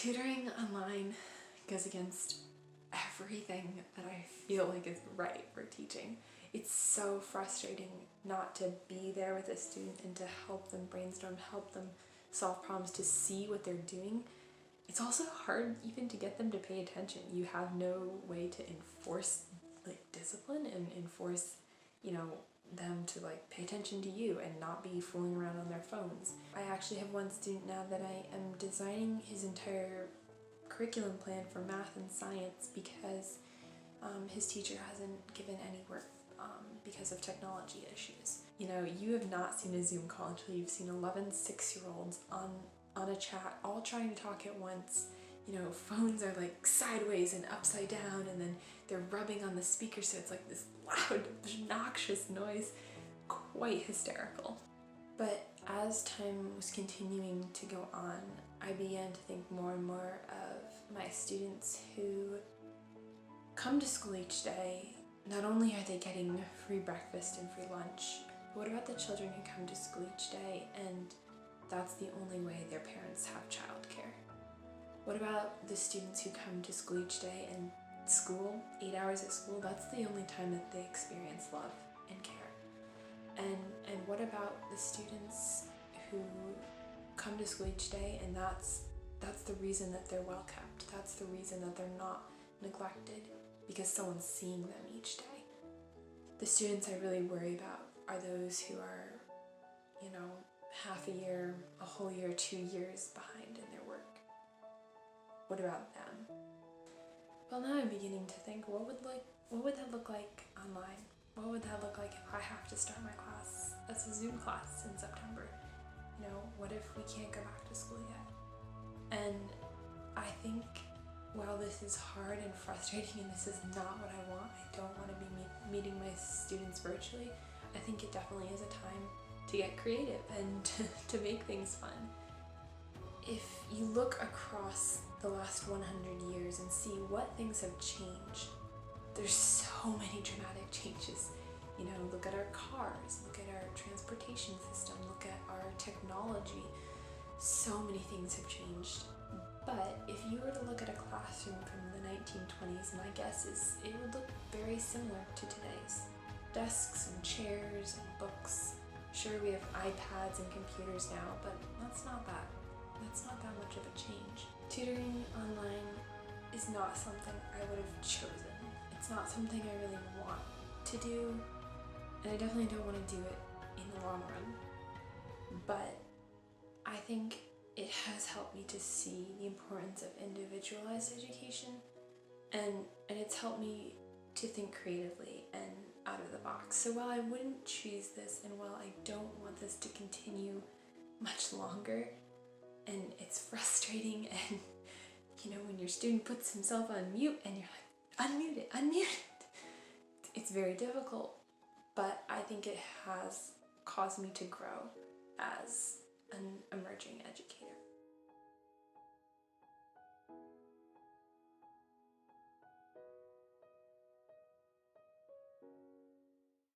Tutoring online goes against everything that I feel like is right for teaching. It's so frustrating not to be there with a student and to help them brainstorm, help them solve problems, to see what they're doing. It's also hard even to get them to pay attention. You have no way to enforce discipline and enforce, them to pay attention to you and not be fooling around on their phones. I actually have one student now that I am designing his entire curriculum plan for math and science because his teacher hasn't given any work because of technology issues. You have not seen a Zoom call until you've seen 11 6-year-olds on a chat all trying to talk at once. Phones are sideways and upside down, and then they're rubbing on the speaker, so it's this loud, obnoxious noise. Quite hysterical. But as time was continuing to go on, I began to think more and more of my students who come to school each day. Not only are they getting free breakfast and free lunch, but what about the children who come to school each day and that's the only way their parents have childcare? What about the students who come to school each day and school, 8 hours at school, that's the only time that they experience love and care? And what about the students who come to school each day and that's the reason that they're well kept, that's the reason that they're not neglected, because someone's seeing them each day? The students I really worry about are those who are, half a year, a whole year, 2 years behind in their work. What about them? Well, now I'm beginning to think, what would that look like online? What would that look like if I have to start my class as a Zoom class in September? What if we can't go back to school yet? And I think while this is hard and frustrating and this is not what I want, I don't want to be meeting my students virtually, I think it definitely is a time to get creative and to make things fun. If you look across the last 100 years and see what things have changed, there's so many dramatic changes. Look at our cars, look at our transportation system, look at our technology. So many things have changed. But if you were to look at a classroom from the 1920s, my guess is it would look very similar to today's. Desks and chairs and books. Sure, we have iPads and computers now, but that's not that much of a change. Tutoring online is not something I would have chosen. It's not something I really want to do, and I definitely don't want to do it in the long run. But I think it has helped me to see the importance of individualized education, and it's helped me to think creatively and out of the box. So while I wouldn't choose this, and while I don't want this to continue much longer, and it's frustrating, and when your student puts himself on mute and you're like, unmute it, it's very difficult. But I think it has caused me to grow as an emerging educator.